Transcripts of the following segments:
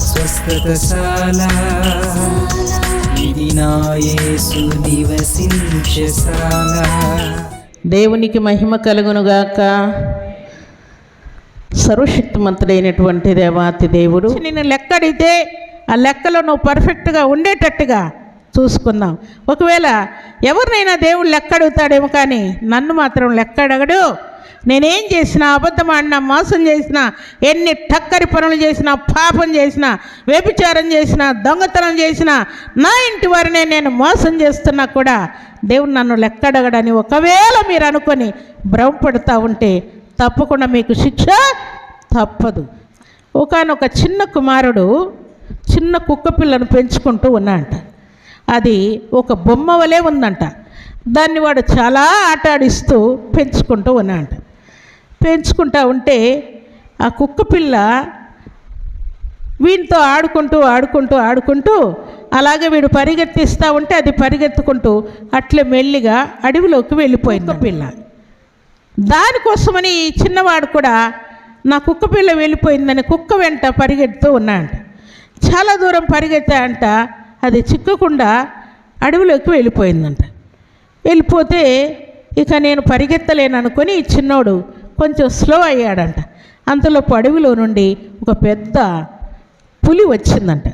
స్వస్థతశాల ఇది నా యేసు నివసించశాల. దేవునికి మహిమ కలుగునుగాక. సర్వశక్తిమంతుడైనటువంటి దేవాతి దేవుడు నిన్ను లెక్కడితే ఆ లెక్కలో నువ్వు పర్ఫెక్ట్గా ఉండేటట్టుగా చూసుకుందాం. ఒకవేళ ఎవరినైనా దేవుడు లెక్క అడుగుతాడేమో, కానీ నన్ను మాత్రం లెక్క అడగడు. నేనేం చేసినా, అబద్ధం ఆడినా, మోసం చేసినా, ఎన్ని టక్కరి పనులు చేసినా, పాపం చేసినా, వ్యభిచారం చేసినా, దొంగతనం చేసినా, నా ఇంటి వారినే నేను మోసం చేస్తున్నా కూడా దేవుడు నన్ను లెక్క అడగడని ఒకవేళ మీరు అనుకొని భ్రమపడుతూ ఉంటే తప్పకుండా మీకు శిక్ష తప్పదు. ఒకానొక చిన్న కుమారుడు చిన్న కుక్క పిల్లను పెంచుకుంటూ ఉన్నాడంట. అది ఒక బొమ్మ వలె ఉందంట. దాన్ని వాడు చాలా ఆట ఆడిస్తూ పెంచుకుంటూ ఉన్నాడంట. పెంచుకుంటూ ఉంటే ఆ కుక్క పిల్ల వీనితో ఆడుకుంటూ అలాగే వీడు పరిగెత్తిస్తూ ఉంటే అది పరిగెత్తుకుంటూ అట్లే మెల్లిగా అడవిలోకి వెళ్ళిపోయింది పిల్ల. దానికోసమని ఈ చిన్నవాడు కూడా నా కుక్క పిల్ల వెళ్ళిపోయిందని కుక్క వెంట పరిగెడుతూ ఉన్నాడంట. చాలా దూరం పరిగెత్తాడంట. అది చిక్కకుండా అడవిలోకి వెళ్ళిపోయిందంట. వెళ్ళిపోతే ఇక నేను పరిగెత్తలేను అనుకొని ఈ చిన్నోడు కొంచెం స్లో అయ్యాడంట. అంతలోపు అడవిలో నుండి ఒక పెద్ద పులి వచ్చిందంట.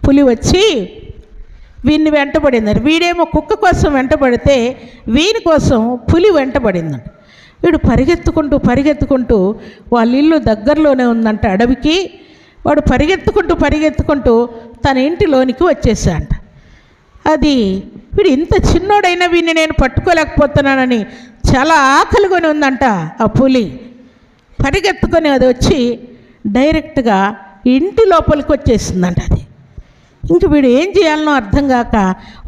పులి వచ్చి వీడిని వెంటబడిందంట. వీడేమో కుక్క కోసం వెంటబడితే వీని కోసం పులి వెంటబడిందంట. వీడు పరిగెత్తుకుంటూ వాళ్ళ ఇల్లు దగ్గరలోనే ఉందంట అడవికి. వాడు పరిగెత్తుకుంటూ తన ఇంటిలోనికి వచ్చేసాడంట. అది వీడు ఇంత చిన్నోడైనా వీడిని నేను పట్టుకోలేకపోతున్నానని చాలా ఆకలికొని ఉందంట ఆ పులి. పరిగెత్తుకొని అది వచ్చి డైరెక్ట్గా ఇంటి లోపలికి వచ్చేసిందంట. అది ఇంక వీడు ఏం చేయాలనో అర్థం కాక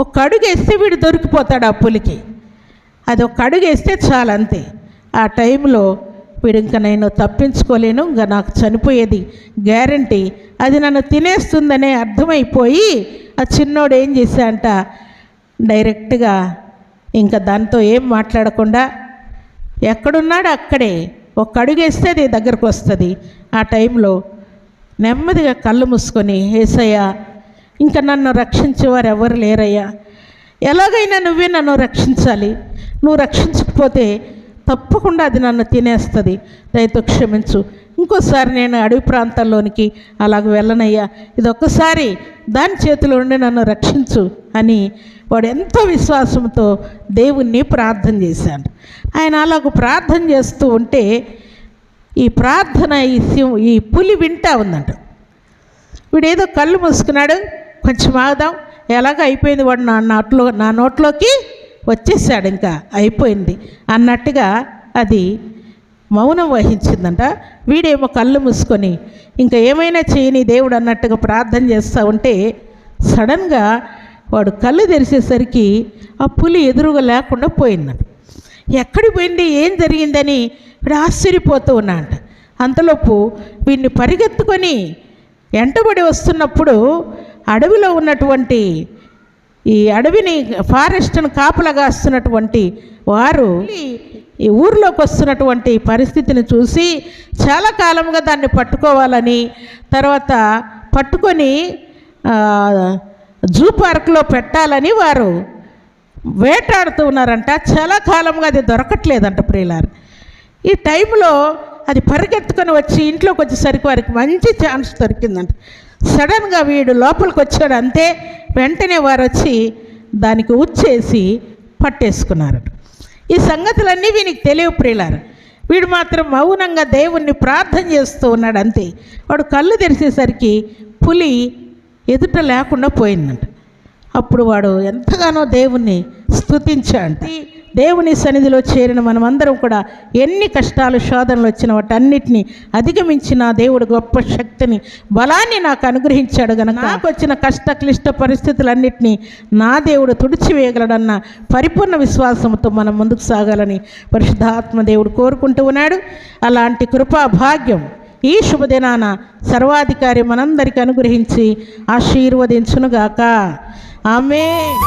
ఒక అడుగు వేస్తే వీడు దొరికిపోతాడు ఆ పులికి. అది ఒక అడుగు వేస్తే చాలు, అంతే. ఆ టైంలో వీడు ఇంకా నేను తప్పించుకోలేను, ఇంకా నాకు చనిపోయేది గ్యారంటీ, అది నన్ను తినేస్తుందనే అర్థమైపోయి ఆ చిన్నోడు ఏం చేశాడంట, డైరెక్ట్గా ఇంకా దాంతో ఏం మాట్లాడకుండా ఎక్కడున్నాడో అక్కడే ఒక అడుగేస్తే అది దగ్గరకు వస్తుంది. ఆ టైంలో నెమ్మదిగా కళ్ళు మూసుకొని, యేసయ్యా ఇంకా నన్ను రక్షించేవారు ఎవరు లేరయ్యా, ఎలాగైనా నువ్వే నన్ను రక్షించాలి, నువ్వు రక్షించకపోతే తప్పకుండా అది నన్ను తినేస్తుంది, దయతో క్షమించు, ఇంకోసారి నేను అడవి ప్రాంతాల్లోనికి అలాగ వెళ్ళనయ్యా, ఇదొక్కసారి దాని చేతిలో ఉండి నన్ను రక్షించు అని వాడు ఎంతో విశ్వాసంతో దేవుణ్ణి ప్రార్థన చేశాడు. ఆయన అలాగ ప్రార్థన చేస్తూ ఉంటే ఈ ప్రార్థన ఈ పులి వింటా ఉందంట. వీడేదో కళ్ళు మూసుకున్నాడు, కొంచెం ఆగుదాం, ఎలాగ అయిపోయింది, వాడు నా నోట్లోకి వచ్చేసాడు, ఇంకా అయిపోయింది అన్నట్టుగా అది మౌనం వహించిందంట. వీడేమో కళ్ళు మూసుకొని ఇంకా ఏమైనా చేయని దేవుడు అన్నట్టుగా ప్రార్థన చేస్తూ ఉంటే సడన్గా వాడు కళ్ళు తెరిచేసరికి ఆ పులి ఎదురుగా లేకుండా పోయిందంట. ఎక్కడికి పోయింది, ఏం జరిగిందని వీడు ఆశ్చర్యపోతూ ఉన్నాడంట. అంతలోపు వీడిని పరిగెత్తుకొని వెంటబడి వస్తున్నప్పుడు అడవిలో ఉన్నటువంటి ఈ అడవిని ఫారెస్ట్ను కాపలాగాస్తున్నటువంటి వారు ఈ ఊరిలోకి వస్తున్నటువంటి పరిస్థితిని చూసి చాలా కాలంగా దాన్ని పట్టుకోవాలని, తర్వాత పట్టుకొని జూ పార్క్లో పెట్టాలని వారు వేటాడుతూ ఉన్నారంట. చాలా కాలంగా అది దొరకట్లేదంట ప్రియులారు. ఈ టైంలో అది పరిగెత్తుకొని వచ్చి ఇంట్లోకి వచ్చేసరికి వారికి మంచి ఛాన్స్ దొరికిందంట. సడన్గా వీడు లోపలికి వచ్చాడు, అంతే. వెంటనే వారు వచ్చి దానికి ఉచ్చేసి పట్టేసుకున్నారు. ఈ సంగతులన్నీ వీనికి తెలియవు ప్రియులారు. వీడు మాత్రం మౌనంగా దేవుణ్ణి ప్రార్థన చేస్తూ ఉన్నాడు, అంతే. వాడు కళ్ళు తెరిచేసరికి పులి ఎదుట లేకుండా పోయిందంట. అప్పుడు వాడు ఎంతగానో దేవుణ్ణి స్తుతించాడు. దేవుని సన్నిధిలో చేరిన మనమందరం కూడా ఎన్ని కష్టాలు శోధనలు వచ్చిన వాటన్నిటిని అధిగమించిన దేవుడు గొప్ప శక్తిని బలాన్ని నాకు అనుగ్రహించాడు గనక నాకు వచ్చిన కష్ట క్లిష్ట పరిస్థితులన్నిటినీ నా దేవుడు తుడిచివేయగలడన్న పరిపూర్ణ విశ్వాసంతో మనం ముందుకు సాగాలని పరిశుద్ధాత్మ దేవుడు కోరుకుంటూ ఉన్నాడు. అలాంటి కృపా భాగ్యం ఈ శుభదినాన సర్వాధికారి మనందరికీ అనుగ్రహించి ఆశీర్వదించునుగాక. ఆమేన్.